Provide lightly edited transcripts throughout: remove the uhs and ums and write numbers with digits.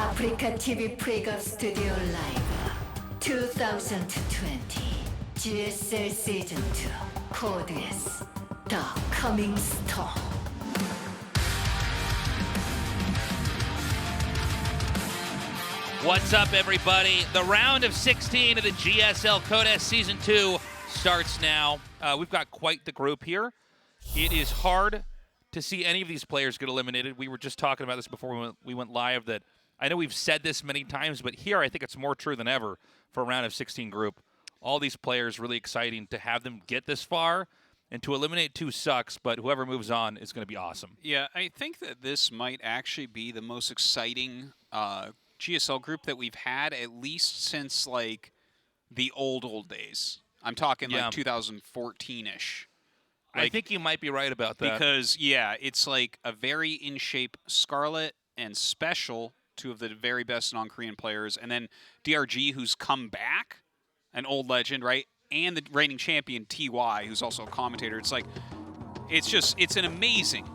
아프리카 TV 프리급 스튜디오 라이브 2020 GSL 시즌 2 코드 S The Coming Storm. What's up, everybody? The round of 16 of the GSL Code S Season 2 starts now. We've got quite the group here. It is hard to see any of these players get eliminated. We were just talking about this before we went live, that I know we've said this many times, but here I think it's more true than ever for a round of 16 group. All these players, really exciting to have them get this far, and to eliminate two sucks, but whoever moves on is going to be awesome. Yeah, I think that this might actually be the most exciting GSL group that we've had, at least since, like, the old days. I'm talking, like, 2014-ish. Like, I think you might be right about that. Because, yeah, it's, like, a very in-shape Scarlett and Special, two of the very best non-Korean players, and then DRG, who's come back, an old legend, right? And the reigning champion, TY, who's also a commentator. It's like, it's an amazing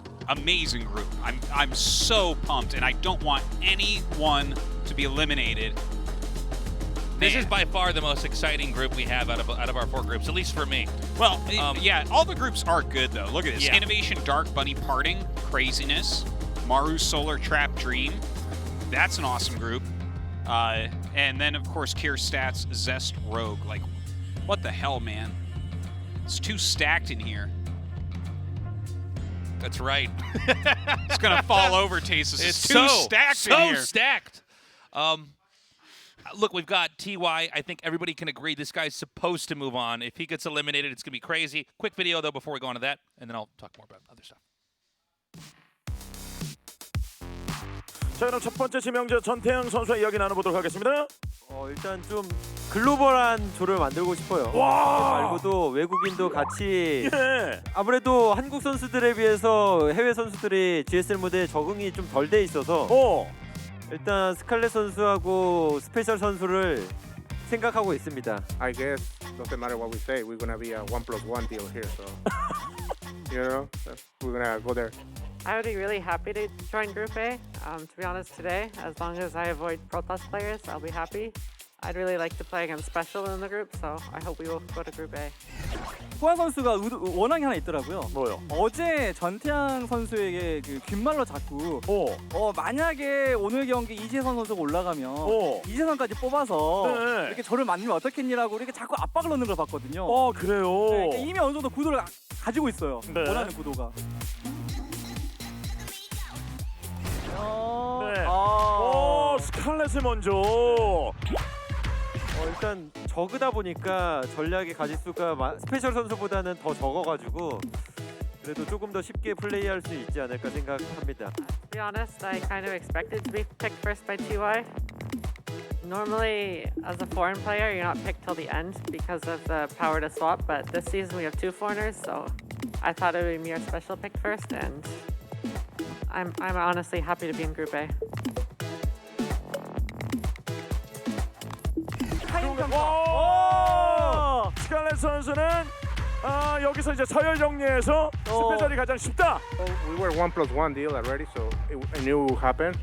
group. I'm so pumped, and I don't want anyone to be eliminated. This is by far the most exciting group we have out of our four groups, at least for me. Well, yeah, all the groups are good, though. Look at this. Yeah. Innovation, Dark, Bunny, Parting, Craziness, Maru, Solar, Trap, Dream. That's an awesome group. And then, of course, Kier, Stats, Zest, Rogue. Like, what the hell, man? It's too stacked in here. That's right. It's going to fall over, Tasis. It's too stacked in here. So stacked. Look, we've got TY. I think everybody can agree this guy's supposed to move on. If he gets eliminated, it's going to be crazy. Quick video, though, before we go on to that, and then I'll talk more about other stuff. 자, 그럼 첫 번째 지명자 전태양 선수의 이야기 나눠보도록 하겠습니다. 일단 좀 글로벌한 조를 만들고 싶어요. 와! 말고도 외국인도 같이 예. 아무래도 한국 선수들에 비해서 해외 선수들이 GSL 무대에 적응이 좀 덜 돼 있어서 일단 스칼렛 선수하고 스페셜 선수를 생각하고 있습니다. I guess doesn't matter what we say, we're gonna be a 1+1 deal here, so you know, we're gonna go there. I would be really happy to join Group A. To be honest, today, as long as I avoid Protoss players, I'll be happy. I'd really like to play against Special in the group, so I hope we will go to Group A. 후안 선수가 원앙이 하나 있더라고요. 뭐요? 어제 전태양 선수에게 그 귓말로 자꾸 만약에 오늘 경기 이재선 선수가 올라가면 이재선까지 뽑아서 이렇게 저를 만나면 어떻겠니라고 이렇게 자꾸 압박을 넣는 걸 봤거든요. 그래요? 네, 그러니까 이미 어느 정도 구도를 가지고 있어요. 네. 원하는 구도가. 스칼렛이 먼저. 일단 적으다 보니까 전략의 가짓수가 스페셜 선수보다는 더 적어가지고 그래도 조금 더 쉽게 플레이할 수 있지 않을까 생각합니다. To be honest, I kind of expected to be picked first by TY. Normally, as a foreign player, you're not picked till the end because of the power to swap, but this season we have two foreigners, so I thought it would be me or Special picked first, and I'm honestly happy to be in Group A. 스칼렛 선수는 여기서 이제 서열 정리해서 스페셜이 가장 쉽다. We were 1+1 deal already, so I knew it would happen.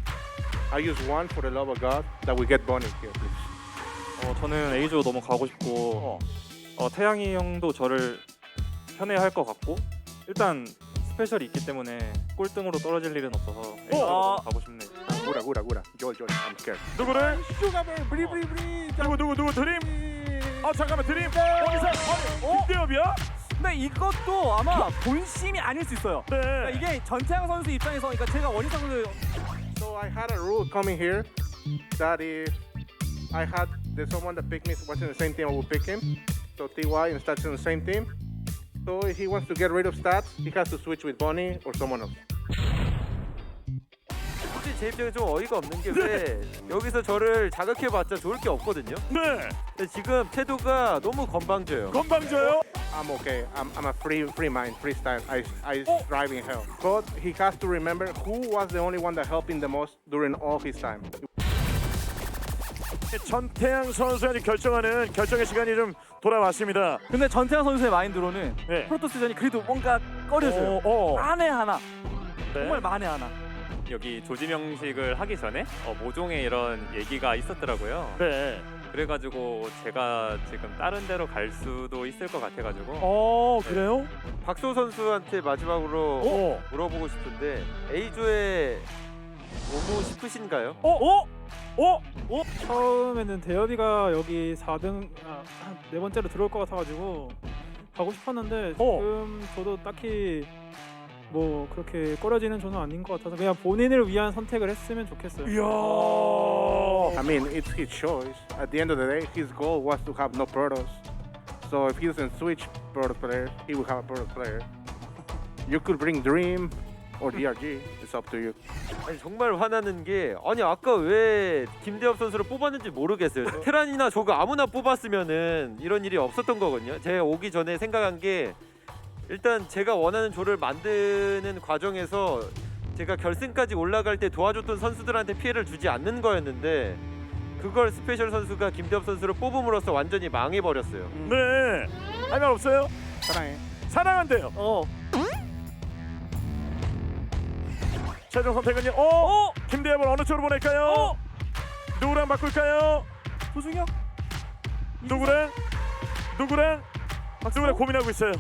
I use one for the love of God that we get Bunny here, please. 저는 A조 너무 가고 싶고 태양이 형도 저를 편해할 것 같고 일단 스페셜이 있기 때문에 꼴등으로 떨어질 일은 없어서 A조 가고 싶네요. Gura. Joy, I'm scared. 누구를? 누구 드림? 잠깐만 드림. 여기서 빅대업이야? 근데 이것도 아마 본심이 아닐 수 있어요. 네. 그러니까 이게 전태양 선수 입장에서, 그러니까 제가 원희상 선수 So I had a rule coming here that if I had someone that picked me watching the same team, I would pick him. So TY and Stats on the same team. So if he wants to get rid of Stats, he has to switch with Bunny or someone else. 솔직히 제 입장에 좀 어이가 없는 게 왜 여기서 저를 자극해봤자 좋을 게 없거든요. 네. 근데 지금 태도가 너무 건방져요. 건방져요? I'm okay. I'm a free mind, freestyle. I thrive in hell. But he has to remember who was the only one that helped him the most during all his time. 전태양 선수가 결정하는 결정의 시간이 좀 돌아왔습니다. 근데 전태양 선수의 마인드로는 프로토스전이 그래도 뭔가 꺼려져요. 만에 하나. 정말 만에 하나. 여기 조지명식을 하기 전에 모종의 이런 얘기가 있었더라고요. 네. 그래가지고 제가 지금 다른 데로 갈 수도 있을 것 같아가지고 그래요? 박소 선수한테 마지막으로 물어보고 싶은데 A조에 오고 싶으신가요? 처음에는 대엽이가 여기 4등 네 번째로 들어올 것 같아가지고 가고 싶었는데 지금 저도 딱히 뭐 그렇게 꺼려지는 저는 아닌 것 같아서 그냥 본인을 위한 선택을 했으면 좋겠어요. I mean, it's his choice. At the end of the day, his goal was to have no Protoss. So if he doesn't switch Protoss player, he will have a Protoss player. You could bring Dream or DRG. It's up to you. 아니 정말 화나는 게 아니 아까 왜 김대엽 선수를 뽑았는지 모르겠어요. 테란이나 저거 아무나 뽑았으면은 이런 일이 없었던 거거든요. 제가 오기 전에 생각한 게 일단 제가 원하는 조를 만드는 과정에서 제가 결승까지 올라갈 때 도와줬던 선수들한테 피해를 주지 않는 거였는데 그걸 스페셜 선수가 김대엽 선수를 뽑음으로써 완전히 망해버렸어요. 네. 할 말 없어요? 사랑해. 사랑한대요. 최종 선택은요. 김대엽을 어느 쪽으로 보낼까요? 누구랑 바꿀까요? 소중형? 누구랑 고민하고 있어요.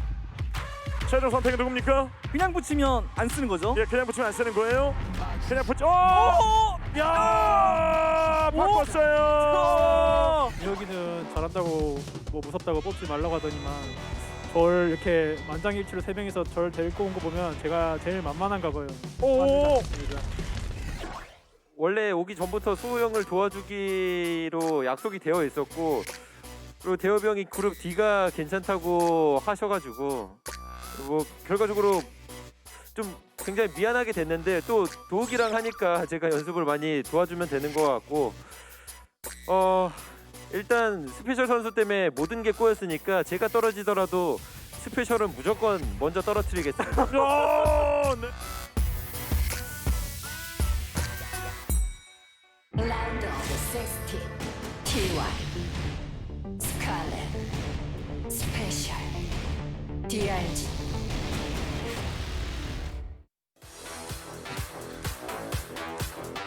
최종 선택은 누굽니까? 그냥 붙이면 안 쓰는 거죠? 예, 그냥 붙이면 안 쓰는 거예요. 그냥 붙여. 야, 바꿨어요. 여기는 잘한다고 뭐 무섭다고 뽑지 말라고 하더니만 절 이렇게 만장일치로 3명이서 절 데리고 온 거 보면 제가 제일 만만한가 봐요. 원래 오기 전부터 수호 형을 도와주기로 약속이 되어 있었고 그리고 대엽이 형이 그룹 D가 괜찮다고 하셔가지고 뭐 결과적으로 좀 굉장히 미안하게 됐는데 또 도욱이랑 하니까 제가 연습을 많이 도와주면 되는 것 같고 일단 스페셜 선수 때문에 모든 게 꼬였으니까 제가 떨어지더라도 스페셜은 무조건 먼저 떨어뜨리겠습니다. 네. 라운드 16 T1 Scarlett 스페셜 DRG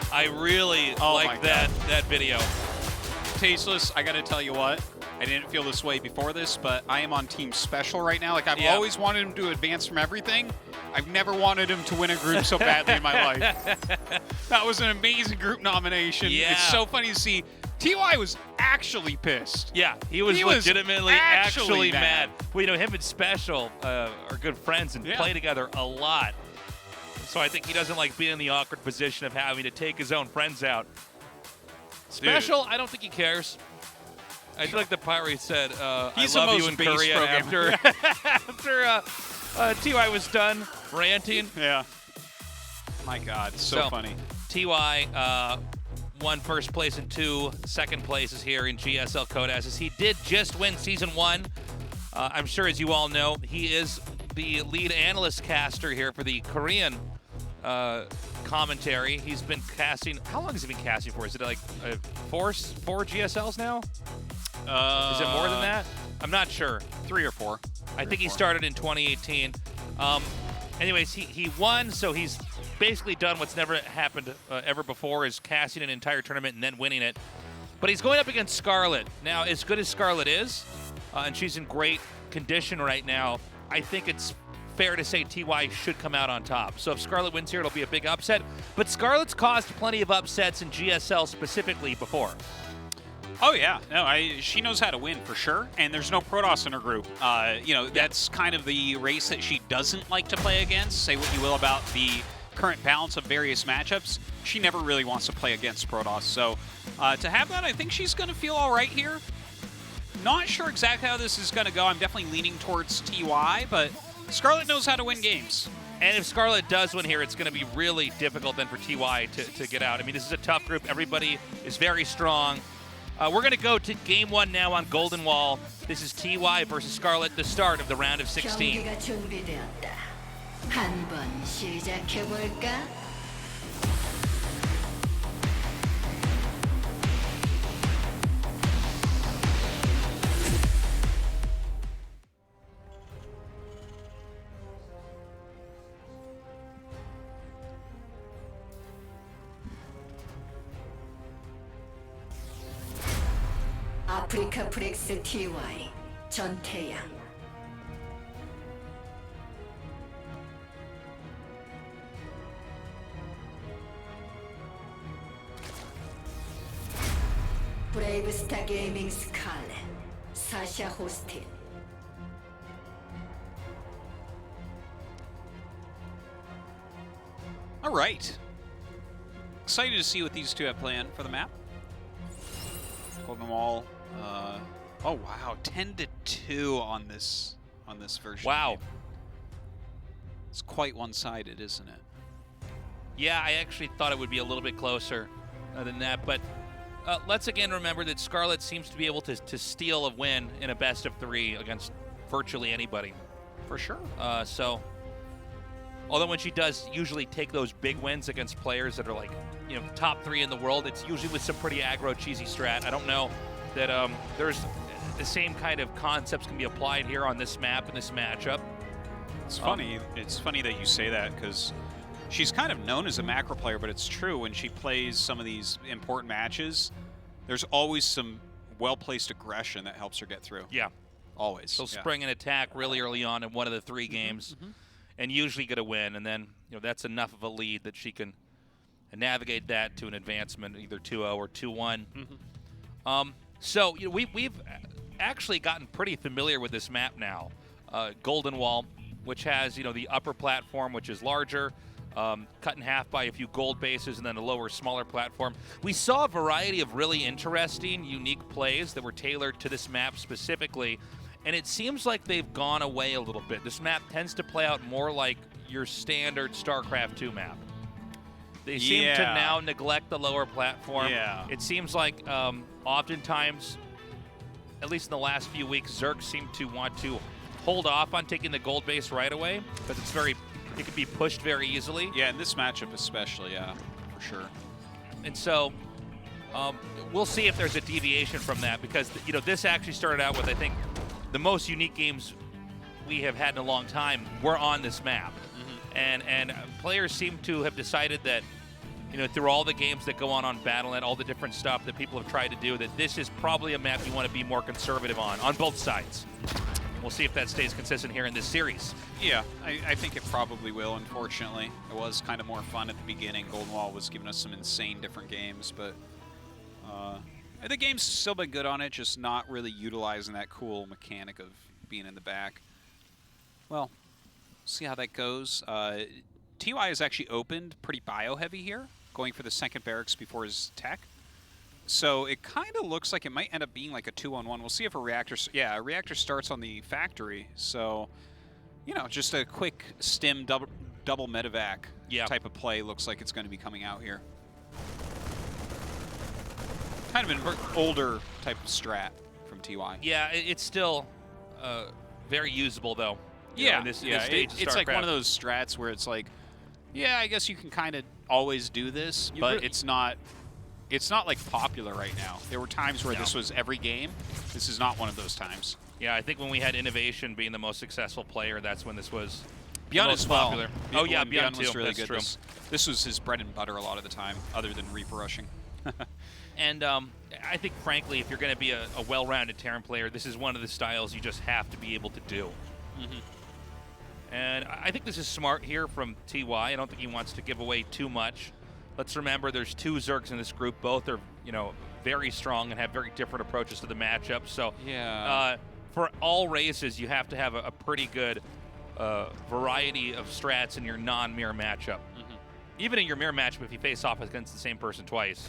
I really like that video. Tasteless, I gotta tell you what, I didn't feel this way before this, but I am on Team Special right now. Like, I've always wanted him to advance from everything. I've never wanted him to win a group so badly in my life. That was an amazing group nomination. Yeah. It's so funny to see. TY was actually pissed. Yeah, he was legitimately actually mad. Well, you know, him and Special are good friends and play together a lot. So I think he doesn't like being in the awkward position of having to take his own friends out. Special, I don't think he cares. I feel like the part where he said, I love you in Korea after TY was done ranting. Yeah. My God, so funny. TY won first place and 2 second places here in GSL Codasses. He did just win Season 1. I'm sure, as you all know, he is the lead analyst caster here for the Korean commentary. He's been casting. How long has he been casting for? Is it like 4 GSLs now? Is it more than that? I'm not sure. 3 or 4. I think he started in 2018. Anyways, he won, so he's basically done what's never happened ever before, is casting an entire tournament and then winning it. But he's going up against Scarlett. Now, as good as Scarlett is, and she's in great condition right now, I think it's fair to say TY should come out on top. So if Scarlett wins here, it'll be a big upset. But Scarlett's caused plenty of upsets in GSL specifically before. Oh yeah, no, she knows how to win for sure, and there's no Protoss in her group. You know, that's kind of the race that she doesn't like to play against. Say what you will about the current balance of various matchups, she never really wants to play against Protoss. So to have that, I think she's going to feel all right here. Not sure exactly how this is going to go. I'm definitely leaning towards TY, but Scarlett knows how to win games. And if Scarlett does win here, it's going to be really difficult then for TY to get out. I mean, this is a tough group. Everybody is very strong. We're going to go to Game 1 now on Golden Wall. This is TY versus Scarlett, the start of the round of 16. 경기가 준비되었다. 한번 시작해볼까? 아프리카 프렉스 TY 전태양. 브레이브스타 게이밍 스칼렛 사샤 호스틴. All right. Excited to see what these two have planned for the map. Golden Wall. Oh wow, 10-2 on this version. Wow. It's quite one-sided, isn't it? Yeah, I actually thought it would be a little bit closer than that, but let's again remember that Scarlett seems to be able to steal a win in a best of 3 against virtually anybody. For sure. So, although when she does usually take those big wins against players that are like, top 3 in the world, it's usually with some pretty aggro, cheesy strat. I don't know that there's the same kind of concepts can be applied here on this map and this matchup. It's funny. It's funny that you say that because she's kind of known as a macro player, but it's true when she plays some of these important matches, there's always some well-placed aggression that helps her get through. Yeah. Always. She'll spring an attack really early on in one of the 3 games and usually get a win, and then that's enough of a lead that she can navigate that to an advancement, either 2-0 or 2-1. So we've actually gotten pretty familiar with this map now. Golden Wall, which has the upper platform, which is larger, cut in half by a few gold bases, and then a lower, smaller platform. We saw a variety of really interesting, unique plays that were tailored to this map specifically, and it seems like they've gone away a little bit. This map tends to play out more like your standard StarCraft 2 map. They seem to now neglect the lower platform. Yeah. It seems like oftentimes, at least in the last few weeks, Zerg seem to want to hold off on taking the gold base right away because it can be pushed very easily. Yeah, in this matchup especially, yeah, for sure. And so we'll see if there's a deviation from that because this actually started out with, I think, the most unique games we have had in a long time were on this map. And players seem to have decided that, through all the games that go on Battle.net, all the different stuff that people have tried to do, that this is probably a map you want to be more conservative on both sides. We'll see if that stays consistent here in this series. Yeah, I think it probably will, unfortunately. It was kind of more fun at the beginning. Golden Wall was giving us some insane different games, but the game's still been good on it, just not really utilizing that cool mechanic of being in the back. Well, see how that goes. TY is actually opened pretty bio-heavy here, going for the second barracks before his tech. So it kind of looks like it might end up being like a 2-on-1. We'll see if a reactor starts on the factory. So, just a quick stim double medevac type of play looks like it's going to be coming out here. Kind of an older type of strat from TY. Yeah, it's still very usable though. Yeah, in this stage of it's like one StarCraft. of those strats where it's like, yeah, I guess you can kind of always do this, but it's not like popular right now. There were times where this was every game. This is not one of those times. Yeah, I think when we had Innovation being the most successful player, that's when this was Beyond the most as well. popular. Oh yeah, Beyond was too. really That's good. true. This was his bread and butter a lot of the time, other than Reaper rushing. And I think, frankly, if you're going to be a well-rounded Terran player, this is one of the styles you just have to be able to do. And I think this is smart here from TY. I don't think he wants to give away too much. Let's remember there's 2 Zergs in this group. Both are, very strong and have very different approaches to the matchup. So for all races, you have to have a pretty good variety of strats in your non-mirror matchup. Even in your mirror matchup, if you face off against the same person twice.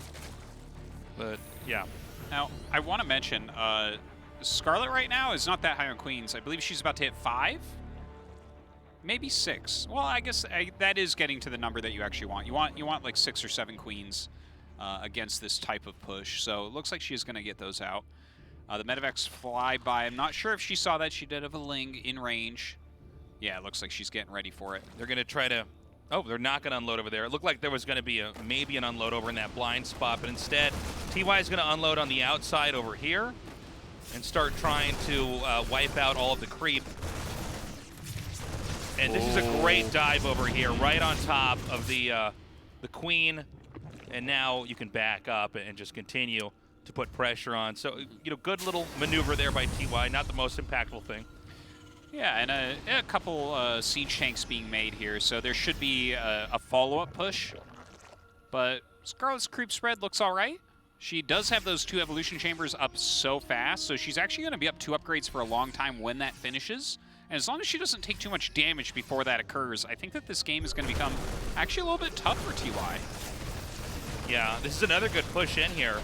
But, yeah. Now, I want to mention, Scarlett right now is not that high on queens. I believe she's about to hit 5? Maybe 6. Well, I guess that is getting to the number that you actually want. You want like 6 or 7 queens against this type of push. So it looks like she is going to get those out. The medevacs fly by. I'm not sure if she saw that. She did have a Ling in range. Yeah, it looks like she's getting ready for it. They're going to try to... Oh, they're not going to unload over there. It looked like there was going to be maybe an unload over in that blind spot, but instead, TY is going to unload on the outside over here and start trying to wipe out all of the creep. And this is a great dive over here, right on top of the queen. And now you can back up and just continue to put pressure on. So, good little maneuver there by TY. Not the most impactful thing. Yeah, and a couple siege tanks being made here, so there should be a follow-up push. But Scarlett's creep spread looks all right. She does have those 2 evolution chambers up so fast, so she's actually going to be up 2 upgrades for a long time when that finishes. And as long as she doesn't take too much damage before that occurs, I think that this game is going to become actually a little bit tough for TY. Yeah, this is another good push in here.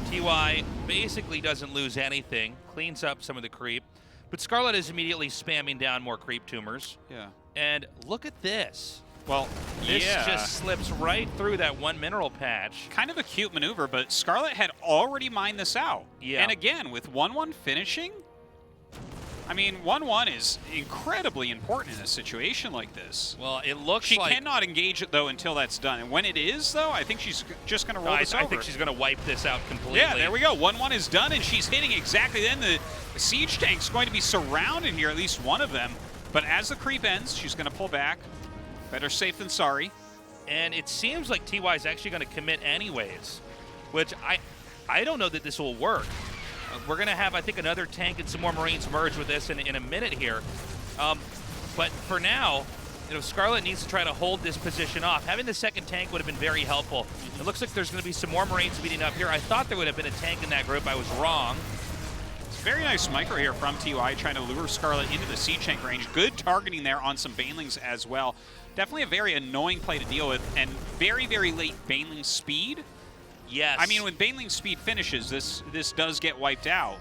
TY basically doesn't lose anything, cleans up some of the creep, but Scarlett is immediately spamming down more creep tumors. Yeah. And look at this. Well, this just slips right through that 1 mineral patch. Kind of a cute maneuver, but Scarlett had already mined this out. Yeah. And again, with 1-1 finishing, I mean, 1-1 is incredibly important in a situation like this. Well, it looks she like... She cannot engage it, though, until that's done. And when it is, though, I think she's just going to roll this over. I think she's going to wipe this out completely. Yeah, there we go. 1-1 is done, and she's hitting exactly then. The siege tank's going to be surrounded here, at least one of them. But as the creep ends, she's going to pull back. Better safe than sorry. And it seems like TY is actually going to commit anyways, which I don't know that this will work. We're going to have, I think, another tank and some more Marines merge with this in a minute here. But for now, Scarlett needs to try to hold this position off. Having the second tank would have been very helpful. It looks like there's going to be some more Marines meeting up here. I thought there would have been a tank in that group. I was wrong. It's a very nice micro here from TY, trying to lure Scarlett into the siege tank range. Good targeting there on some Banelings as well. Definitely a very annoying play to deal with, and very, very late Baneling speed. Yes. I mean, when Baneling speed finishes, this does get wiped out.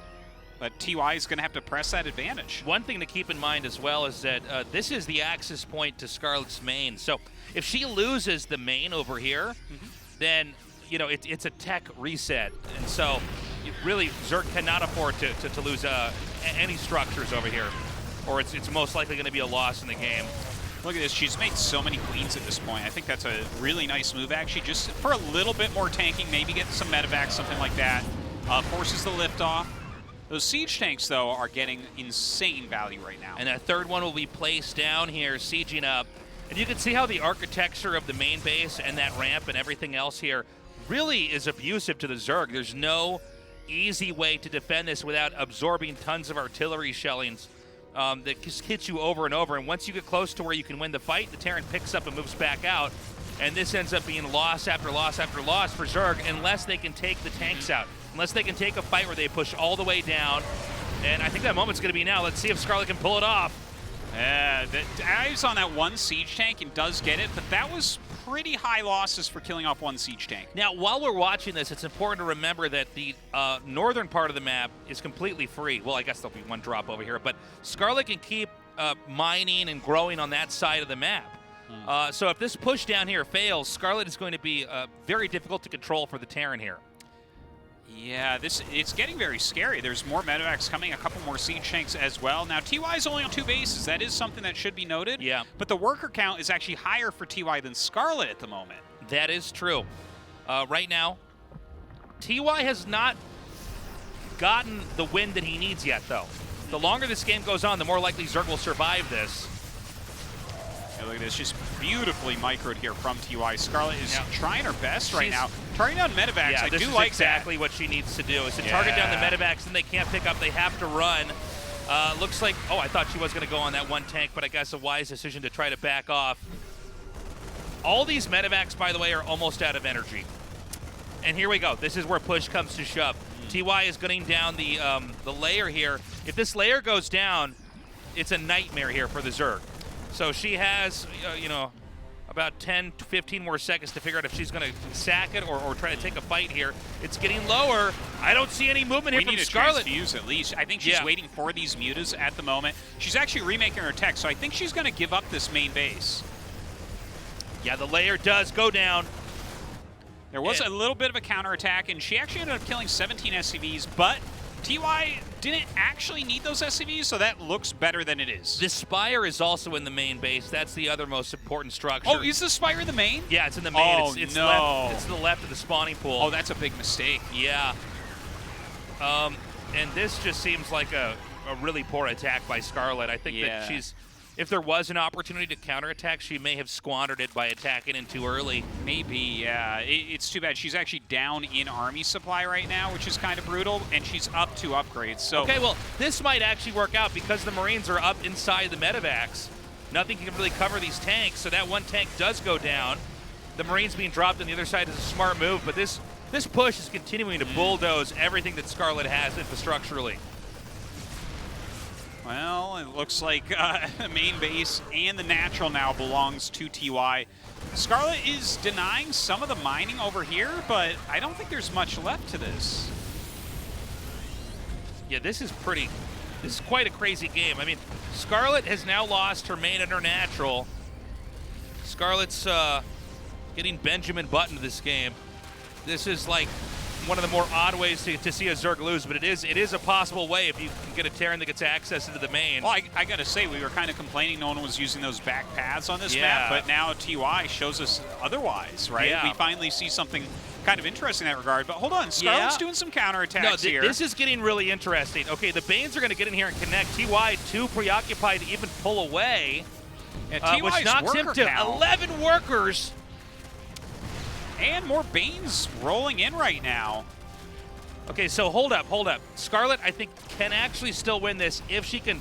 But TY is going to have to press that advantage. One thing to keep in mind as well is that this is the access point to Scarlett's main. So if she loses the main over here, then it's a tech reset. And so really Zerg cannot afford to lose any structures over here, or it's most likely going to be a loss in the game. Look at this. She's made so many queens at this point. I think that's a really nice move, actually, just for a little bit more tanking, maybe get some medevacs, something like that. Forces the lift off. Those siege tanks, though, are getting insane value right now. And that third one will be placed down here, sieging up. And you can see how the architecture of the main base and that ramp and everything else here really is abusive to the Zerg. There's no easy way to defend this without absorbing tons of artillery shellings. That just hits you over and over, and once you get close to where you can win the fight, the Terran picks up and moves back out, and this ends up being loss after loss after loss for Zerg unless they can take the tanks out, unless they can take a fight where they push all the way down, and I think that moment's going to be now. Let's see if Scarlett can pull it off. Yeah, the eyes on that one siege tank and does get it, but that was pretty high losses for killing off one siege tank. Now, while we're watching this, it's important to remember that the northern part of the map is completely free. Well, I guess there'll be one drop over here, but Scarlett can keep mining and growing on that side of the map. So if this push down here fails, Scarlett is going to be very difficult to control for the Terran here. Yeah, it's getting very scary. There's more medevacs coming, a couple more siege tanks as well. Now, TY is only on 2 bases. That is something that should be noted. Yeah. But the worker count is actually higher for TY than Scarlett at the moment. That is true. Right now, TY has not gotten the win that he needs yet, though. The longer this game goes on, the more likely Zerg will survive this. Yeah, look at this, just beautifully microed here from TY. Scarlett is trying her best right now. Targeting down medevacs, yeah, I do this is like exactly what she needs to do, is to target down the medevacs, and they can't pick up, they have to run. Looks like, oh, I thought she was going to go on that one tank, but I guess a wise decision to try to back off. All these medevacs, by the way, are almost out of energy. And here we go. This is where push comes to shove. TY is gunning down the layer here. If this layer goes down, it's a nightmare here for the Zerg. So she has, about 10 to 15 more seconds to figure out if she's going to sack it or try to take a fight here. It's getting lower. I don't see any movement here from Scarlett. We need a transfuse at least. I think she's waiting for these mutas at the moment. She's actually remaking her tech, so I think she's going to give up this main base. Yeah, the layer does go down. There was a little bit of a counterattack, and she actually ended up killing 17 SCVs, but TY didn't actually need those SCVs, so that looks better than it is. The Spire is also in the main base. That's the other most important structure. Oh, is the Spire in the main? Yeah, it's in the main. Oh, it's no. It's to the left of the spawning pool. Oh, that's a big mistake. Yeah. And this just seems like a really poor attack by Scarlett. I think that she's if there was an opportunity to counterattack, she may have squandered it by attacking in too early. Maybe, yeah. It's too bad. She's actually down in army supply right now, which is kind of brutal, and she's up 2 upgrades. So okay, well, this might actually work out because the Marines are up inside the medevacs. Nothing can really cover these tanks, so that one tank does go down. The Marines being dropped on the other side is a smart move, but this push is continuing to bulldoze everything that Scarlett has infrastructurally. Well, it looks like the main base and the natural now belongs to TY. Scarlett is denying some of the mining over here, but I don't think there's much left to this. Yeah, this is quite a crazy game. I mean, Scarlett has now lost her main and her natural. Scarlett's getting Benjamin Button this game. This is like one of the more odd ways to see a Zerg lose, but it is a possible way if you can get a Terran that gets access into the main. Well, I gotta say, we were kind of complaining no one was using those back paths on this map, but now TY shows us otherwise, right? Yeah. We finally see something kind of interesting in that regard, but hold on, Scarlett's doing some counterattacks here. This is getting really interesting. Okay, the Banes are going to get in here and connect. TY too preoccupied to even pull away, Yeah, which knocks him to 11 workers. And more Banes rolling in right now. Okay, so hold up. Scarlett, I think, can actually still win this if she can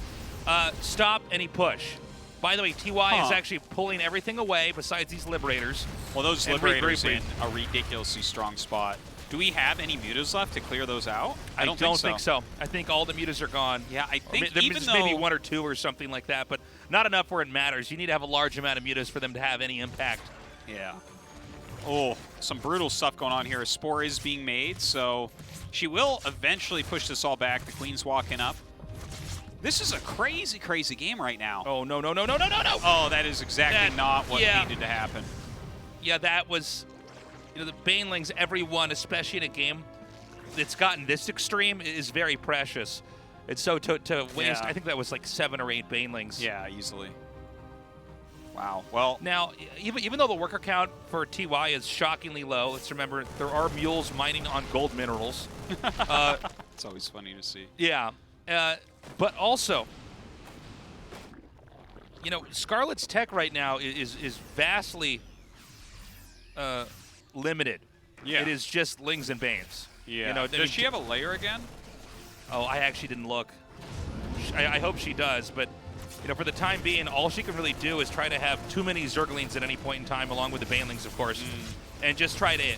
stop any push. By the way, TY is actually pulling everything away besides these Liberators. Well, those Liberators in a ridiculously strong spot. Do we have any mutas left to clear those out? I don't think so. I think all the mutas are gone. Yeah, I think there's maybe 1 or 2 or something like that, but not enough where it matters. You need to have a large amount of mutas for them to have any impact. Yeah. Oh, some brutal stuff going on here. A Spore is being made, so she will eventually push this all back. The Queen's walking up. This is a crazy, crazy game right now. Oh, no. Oh, that is exactly not what needed to happen. Yeah, that was, the Banelings, everyone, especially in a game that's gotten this extreme, is very precious. And so to waste, I think that was like 7 or 8 Banelings. Yeah, easily. Wow. Well, now, even though the worker count for TY is shockingly low, let's remember there are mules mining on gold minerals. it's always funny to see. Yeah. But also, Scarlett's tech right now is vastly limited. Yeah. It is just Lings and Banes. Yeah. Does she have a layer again? Oh, I actually didn't look. I hope she does, but for the time being, all she can really do is try to have too many Zerglings at any point in time, along with the Banelings, of course, and just try to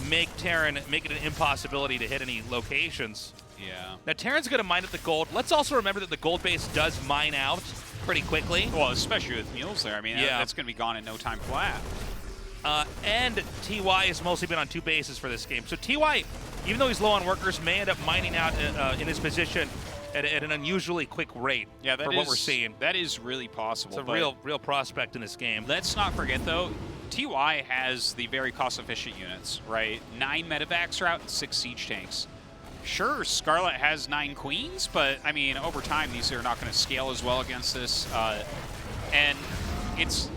make it an impossibility to hit any locations. Yeah. Now, Terran's going to mine up the gold. Let's also remember that the gold base does mine out pretty quickly. Well, especially with mules there. I mean, that's going to be gone in no time flat. And TY has mostly been on 2 bases for this game. So TY, even though he's low on workers, may end up mining out in his position at an unusually quick rate for what we're seeing. That is really possible. It's a real prospect in this game. Let's not forget, though, TY has the very cost-efficient units, right? 9 medevacs are out and 6 siege tanks. Sure, Scarlett has 9 queens, but, I mean, over time, these are not going to scale as well against this. And it's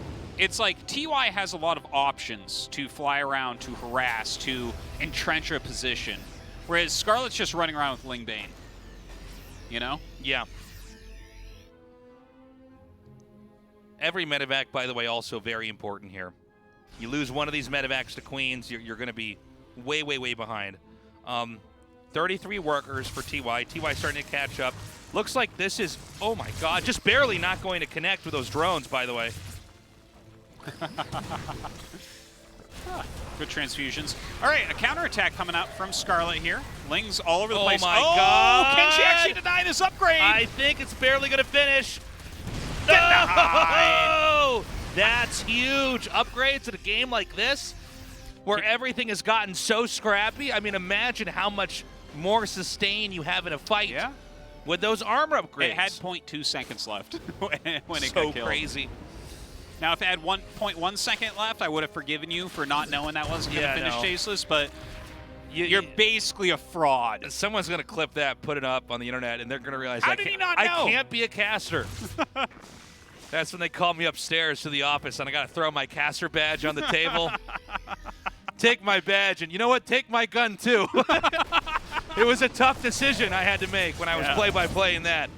like TY has a lot of options to fly around, to harass, to entrench a position, whereas Scarlett's just running around with Lingbane. Yeah. Every medevac, by the way, also very important here. You lose one of these medevacs to queens, you're going to be way, way, way behind. 33 workers for TY. TY starting to catch up. Looks like this is, oh my god, just barely not going to connect with those drones, by the way. Good transfusions. All right, a counterattack coming out from Scarlett here. Lings all over the place. Oh my god! Can she actually deny this upgrade? I think it's barely going to finish. Denied. No! That's huge. Upgrades in a game like this, where everything has gotten so scrappy. I mean, imagine how much more sustain you have in a fight with those armor upgrades. It had 0.2 seconds left when it got killed. So crazy. Now, if it had 1.1 second left, I would have forgiven you for not knowing that wasn't going to finish tasteless, but you're basically a fraud. Someone's going to clip that, put it up on the internet, and they're going to realize How did he not know? I can't be a caster. That's when they called me upstairs to the office, and I got to throw my caster badge on the table. Take my badge, and you know what? Take my gun, too. It was a tough decision I had to make when I was play-by-play in that.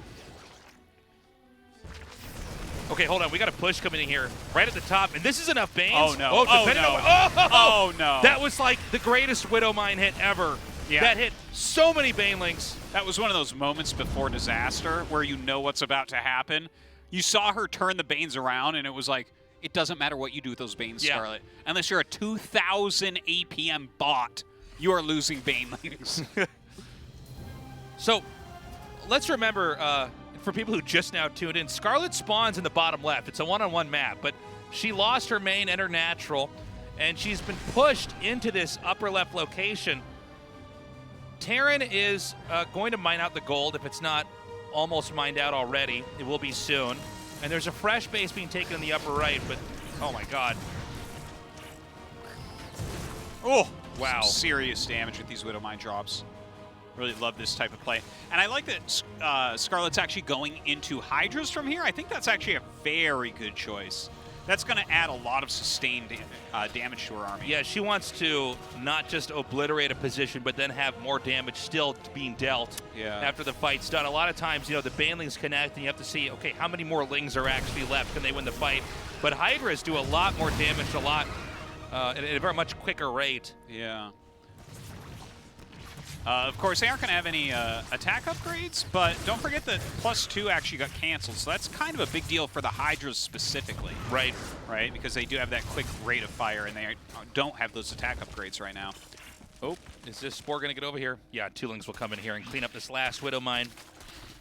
Okay, hold on. We got a push coming in here right at the top, and this is enough Banes. Oh, no. Oh, Oh, depending no. on Oh, no. That was like the greatest Widow Mine hit ever. Yeah. That hit so many Banelings. That was one of those moments before disaster where you know what's about to happen. You saw her turn the Banes around, and it was like, it doesn't matter what you do with those Banes, Yeah. Scarlett. Unless you're a 2,000 APM bot, you are losing Banelings. So let's remember, for people who just now tuned in, Scarlett spawns in the bottom left. It's a one-on-one map, but she lost her main and her natural, and she's been pushed into this upper left location. Terran is going to mine out the gold if it's not almost mined out already. It will be soon. And there's a fresh base being taken in the upper right, but oh my god. Oh, wow. Some serious damage with these Widow Mine drops. Really love this type of play. And I like that Scarlett's actually going into Hydras from here. I think that's actually a very good choice. That's going to add a lot of sustained damage to her army. Yeah, she wants to not just obliterate a position, but then have more damage still being dealt after the fight's done. A lot of times, you know, the Banelings connect, and you have to see, okay, how many more Lings are actually left? Can they win the fight? But Hydras do a lot more damage, at a very much quicker rate. Yeah. Of course, they aren't going to have any attack upgrades, but don't forget that +2 actually got canceled, so that's kind of a big deal for the Hydras specifically. Right. Right, because they do have that quick rate of fire, and they don't have those attack upgrades right now. Oh, is this Spore going to get over here? Yeah, 2 Lings will come in here and clean up this last Widow Mine.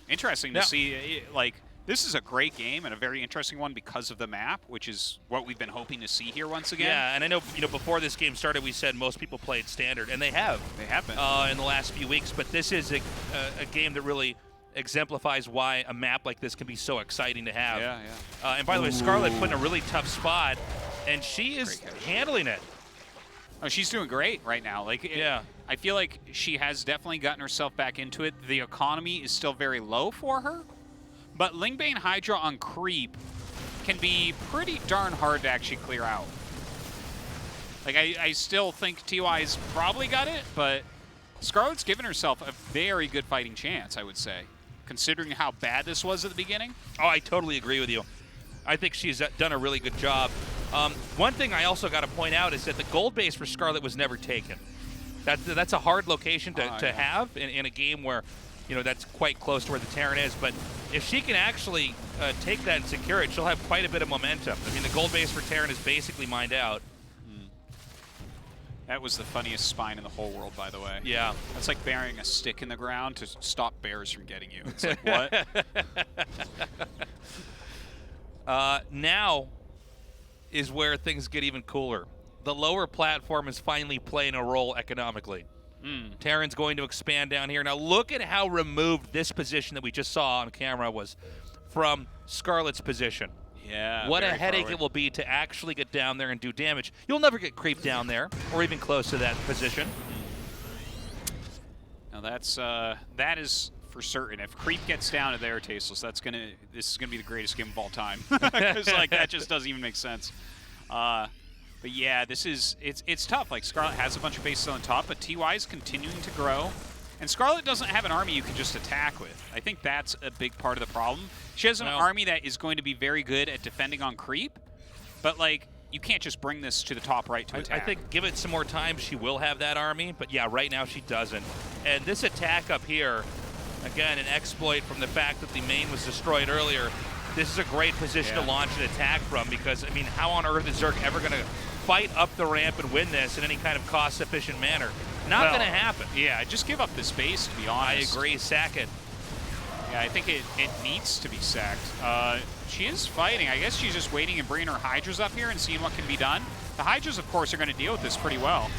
Interesting to see, like, this is a great game and a very interesting one because of the map, which is what we've been hoping to see here once again. Yeah, and I know, you know, before this game started, we said most people played Standard, and they have. They have been. In the last few weeks, but this is a game that really exemplifies why a map like this can be so exciting to have. Yeah, yeah. And by the way, Scarlett put in a really tough spot, and she is handling it. Oh, she's doing great right now. Like, yeah. I feel like she has definitely gotten herself back into it. The economy is still very low for her, but Lingbane Hydra on creep can be pretty darn hard to actually clear out. Like, I still think TY's probably got it, but Scarlett's given herself a very good fighting chance, I would say, considering how bad this was at the beginning. Oh, I totally agree with you. I think she's done a really good job. One thing I also got to point out is that the gold base for Scarlett was never taken. That's a hard location to have in a game where, you know, that's quite close to where the Terran is. But if she can actually take that and secure it, she'll have quite a bit of momentum. I mean, the gold base for Terran is basically mined out. That was the funniest spine in the whole world, by the way. Yeah. That's like burying a stick in the ground to stop bears from getting you. It's like, what? Now is where things get even cooler. The lower platform is finally playing a role economically. Terran's going to expand down here. Now look at how removed this position that we just saw on camera was from Scarlett's position. Yeah. What a headache it will be to actually get down there and do damage. You'll never get creep down there or even close to that position. Now that is for certain. If creep gets down to there, Tasteless, this is gonna be the greatest game of all time. Because like that just doesn't even make sense. But yeah, it's tough. Like Scarlett has a bunch of bases on top, but TY is continuing to grow. And Scarlett doesn't have an army you can just attack with. I think that's a big part of the problem. She has an army that is going to be very good at defending on creep, but like you can't just bring this to the top right to attack. I think give it some more time, she will have that army, but yeah, right now she doesn't. And this attack up here, again, an exploit from the fact that the main was destroyed earlier. This is a great position to launch an attack from because, I mean, how on earth is Zerg ever going to fight up the ramp and win this in any kind of cost-efficient manner? Not going to happen. Yeah, just give up the space, to be honest. I agree. Sack it. Yeah, I think it needs to be sacked. She is fighting. I guess she's just waiting and bringing her Hydras up here and seeing what can be done. The Hydras, of course, are going to deal with this pretty well.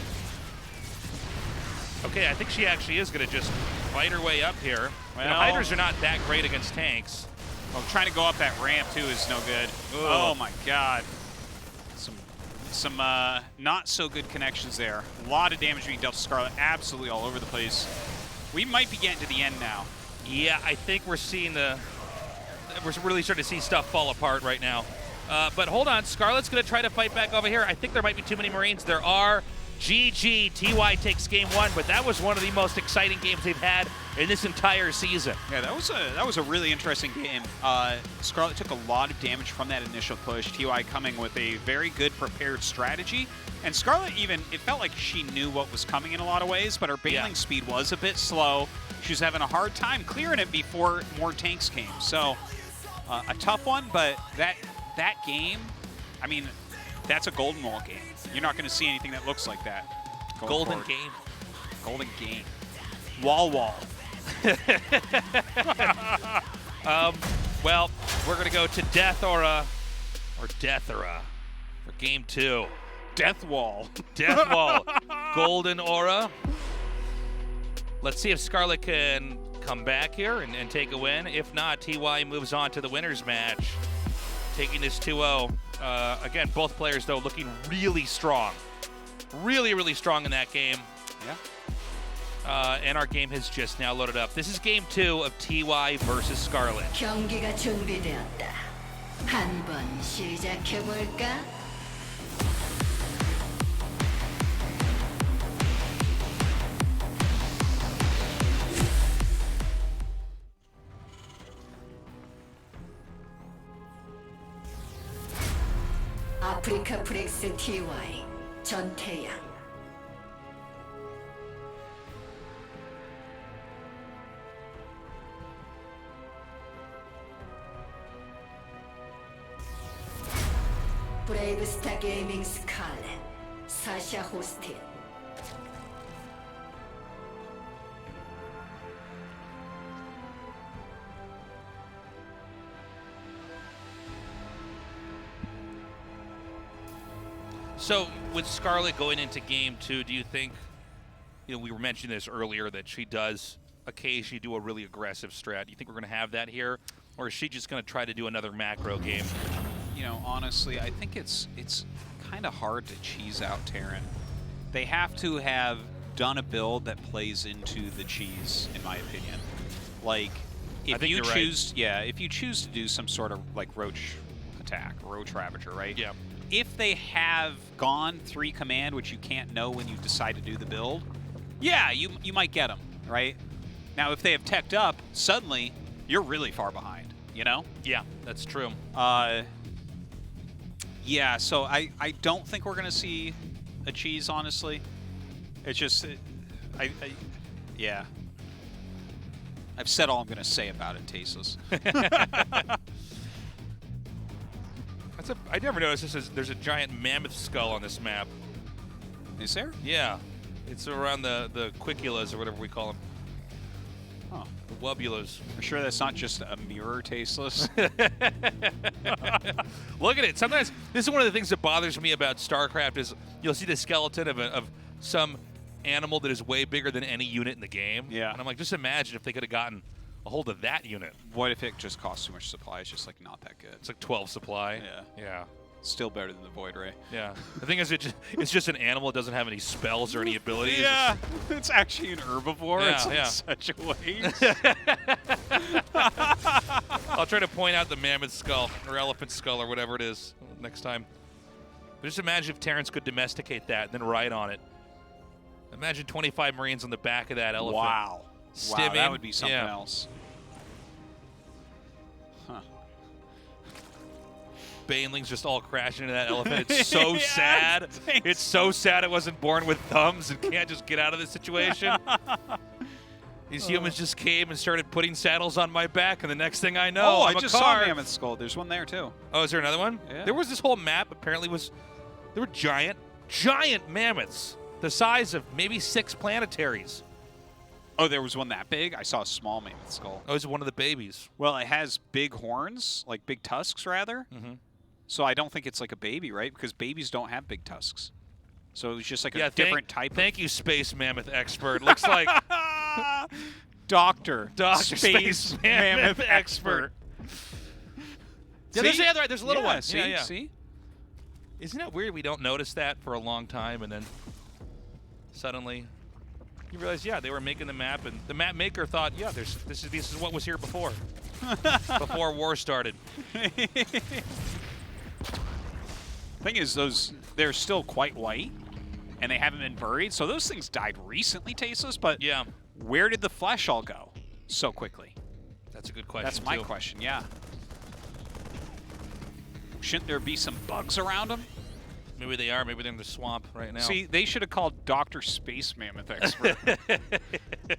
Okay, I think she actually is going to just fight her way up here. Well, you know, Hydras are not that great against tanks. Well, trying to go up that ramp, too, is no good. Ugh. Oh, my God. Some not so good connections there. A lot of damage being dealt to Scarlett, absolutely all over the place. We might be getting to the end now. Yeah, I think we're really starting to see stuff fall apart right now. But hold on, Scarlett's going to try to fight back over here. I think there might be too many Marines. There are. GG, TY takes game 1, but that was one of the most exciting games they've had in this entire season. Yeah, that was a really interesting game. Scarlett took a lot of damage from that initial push. TY coming with a very good prepared strategy. And Scarlett even, it felt like she knew what was coming in a lot of ways, but her bailing speed was a bit slow. She was having a hard time clearing it before more tanks came. So a tough one, but that game, I mean, that's a Golden Wall game. You're not going to see anything that looks like that. Golden game. Golden game. Wall. Well, we're going to go to Death Aura for game 2. Death Wall. Death Wall. Golden Aura. Let's see if Scarlett can come back here and take a win. If not, TY moves on to the winner's match, taking this 2-0. Again, both players, though, looking really strong. Really strong in that game. Yeah. And our game has just now loaded up. This is game 2 of TY versus Scarlett. 경기가 준비되었다. 한번 시작해볼까? 아프리카 프렉스 TY 전태양. 브레이브스타 게이밍 스칼렛 사샤 호스틴. So, with Scarlett going into game 2, do you think, we were mentioning this earlier, that she does occasionally do a really aggressive strat? Do you think we're going to have that here? Or is she just going to try to do another macro game? Honestly, I think it's kind of hard to cheese out Terran. They have to have done a build that plays into the cheese, in my opinion. Like, if you choose, if you choose to do some sort of like Roach attack, Roach Ravager, right? Yeah. If they have gone 3 command, which you can't know when you decide to do the build, yeah, you might get them, right? Now, if they have teched up, suddenly you're really far behind, Yeah, that's true. Yeah, so I don't think we're going to see a cheese, honestly. It's just, yeah. I've said all I'm going to say about it, Tasteless. I never noticed there's a giant mammoth skull on this map. Is there? Yeah. It's around the quiculas or whatever we call them. Oh. The wubulas. For sure that's not just a mirror, Tasteless. Look at it. Sometimes, this is one of the things that bothers me about StarCraft is you'll see the skeleton of some animal that is way bigger than any unit in the game. Yeah. And I'm like, just imagine if they could have gotten a hold of that unit. What if it just costs too much supply? It's just like not that good. It's like 12 supply. Yeah. Yeah. Still better than the Void Ray. Yeah. The thing is, it's just an animal. It doesn't have any spells or any abilities. Yeah. It's actually an herbivore. Yeah, it's like yeah. such a waste. I'll try to point out the mammoth skull or elephant skull or whatever it is next time. But just imagine if Terrence could domesticate that and then ride on it. Imagine 25 Marines on the back of that elephant. Wow. Stimming. Wow, that would be something Yeah. else. Huh. Baneling's just all crashing into that elephant. It's so Yeah, sad. thanks. It's so sad it wasn't born with thumbs and can't just get out of this situation. These humans just came and started putting saddles on my back, and the next thing I know, I'm I just a car. saw a mammoth skull. There's one there too. Oh, is there another one? Yeah. There was this whole map. Apparently, there were giant mammoths, the size of maybe 6 planetaries. Oh, there was one that big? I saw a small mammoth skull. Oh, it was one of the babies. Well, it has big horns, like big tusks, rather. Mm-hmm. So I don't think it's like a baby, right? Because babies don't have big tusks. So it was just like Yeah, a different type Thank you, space mammoth expert. Looks like Doctor Space mammoth expert. Yeah, there's the other. There's a little one. See, Yeah. see? Isn't it weird we don't notice that for a long time, and then suddenly you realize, yeah, they were making the map, and the map maker thought, yeah, this is what was here before, before war started. Thing is, they're still quite white. and they haven't been buried. So those things died recently, Tasteless, but yeah, where did the flesh all go so quickly? That's a good question. That's my too. question, yeah. Shouldn't there be some bugs around them? Maybe they are. Maybe they're in the swamp right now. See, they should have called Dr. Space Mammoth Expert. And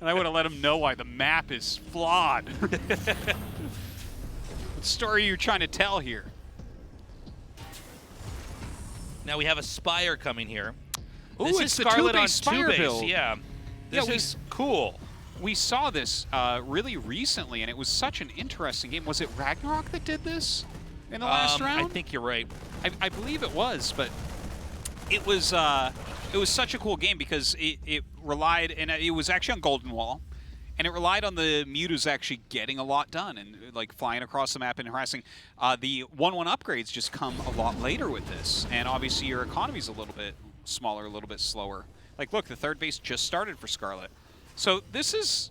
I would have let him know why the map is flawed. What story are you trying to tell here? Now we have a Spire coming here. Ooh, This it's is the Scarlett on two-base Spire two-base. build. Yeah. This Yeah, is cool. We saw this really recently, and it was such an interesting game. Was it Ragnarok that did this in the last round? I think you're right. I believe it was, but it was such a cool game because it relied, and it was actually on Golden Wall, and it relied on the Mewtwo's actually getting a lot done and like flying across the map and harassing. The 1/1 upgrades just come a lot later with this, and obviously your economy's a little bit smaller, a little bit slower. Like, look, the third base just started for Scarlett, so this is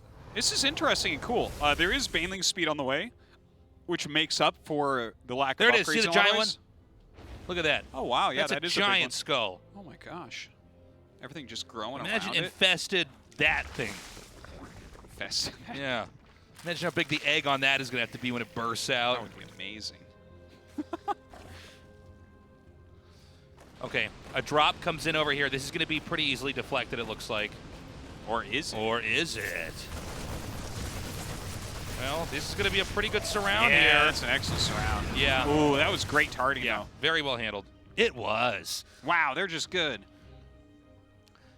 interesting and cool. There is Baneling speed on the way, which makes up for the lack There of it upgrades. is. See the in a lot of giant one? ways. Look at that. Oh wow, yeah, That's that a is a big giant one. skull. Oh my gosh. Everything just growing Imagine around infested that thing. Infested. Yeah. Imagine how big the egg on that is going to have to be when it bursts out. That would be amazing. Okay, a drop comes in over here. This is going to be pretty easily deflected, it looks like. Or is it? Or is it? Well, this is going to be a pretty good surround Yeah, here. that's an excellent surround. Yeah. Ooh, that was great targeting, Yeah, though. very well handled. It was. Wow, they're just good.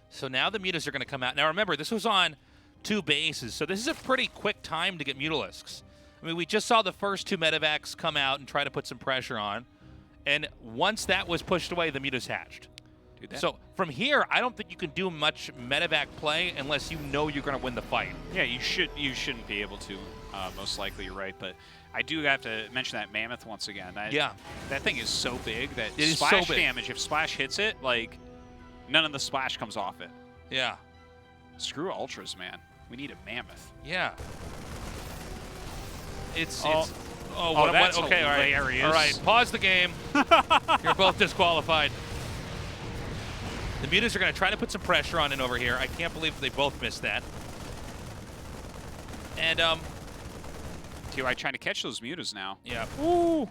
So now the Mutas are going to come out. Now remember, this was on 2 bases, so this is a pretty quick time to get Mutalisks. I mean, we just saw the first 2 Medivacs come out and try to put some pressure on, and once that was pushed away, the Mutas hatched. Dude, So from here, I don't think you can do much Medivac play unless you know you're going to win the fight. Yeah, you shouldn't be able to. Most likely, you're right, but I do have to mention that Mammoth once again. That thing is so big that It is splash so big. damage, if Splash hits it, like, none of the splash comes off it. Yeah. Screw Ultras, man. We need a Mammoth. Yeah. It's that's okay, all right. hilarious. All right, pause the game. You're both disqualified. The Mutas are going to try to put some pressure on in over here. I can't believe they both missed that. And TY trying to catch those Mutas now. yeah. Ooh.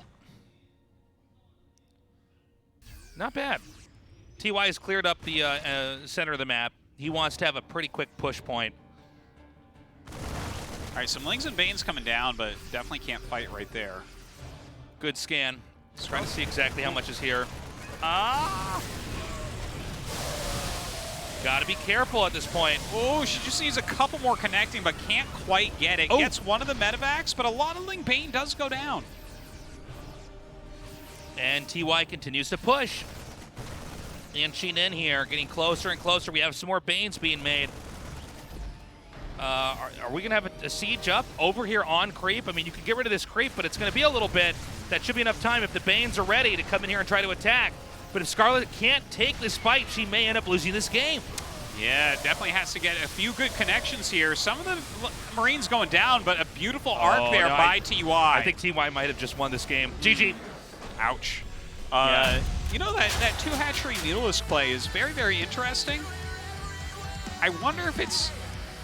Not bad. TY has cleared up the center of the map. He wants to have a pretty quick push point. All right, some Lings and Banes coming down, but definitely can't fight right there. Good scan. Just trying to see exactly how much is here. Got to be careful at this point. Oh, she just needs a couple more connecting, but can't quite get it. Oh. Gets one of the Medivacs, but a lot of Ling Bane does go down. And TY continues to push. Inching in here, getting closer and closer. We have some more Banes being made. Are we going to have a siege up over here on creep? I mean, you can get rid of this creep, but it's going to be a little bit. That should be enough time if the Banes are ready to come in here and try to attack. But if Scarlett can't take this fight, she may end up losing this game. Yeah, definitely has to get a few good connections here. Some of the Marines going down, but a beautiful arc there by TY. I think TY might have just won this game. GG. Ouch. Yeah. You know, that 2-hatchery Mutalisk play is very, very interesting. I wonder if it's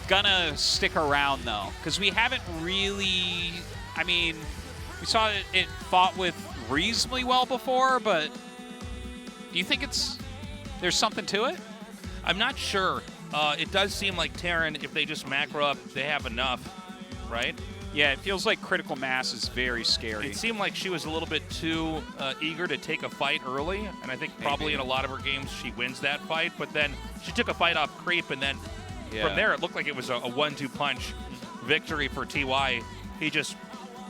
gonna stick around, though, because we haven't really... I mean, we saw it fought with reasonably well before, but do you think there's something to it? I'm not sure. It does seem like Terran, if they just macro up, they have enough, right? Yeah, it feels like critical mass is very scary. It seemed like she was a little bit too eager to take a fight early, and I think probably in a lot of her games she wins that fight, but then she took a fight off creep, and then from there it looked like it was a 1-2 punch victory for TY. He just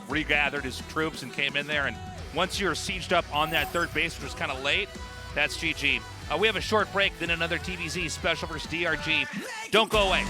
regathered his troops and came in there, and once you're sieged up on that third base, which was kind of late, that's GG. We have a short break, then another TVZ special versus DRG. Don't go away.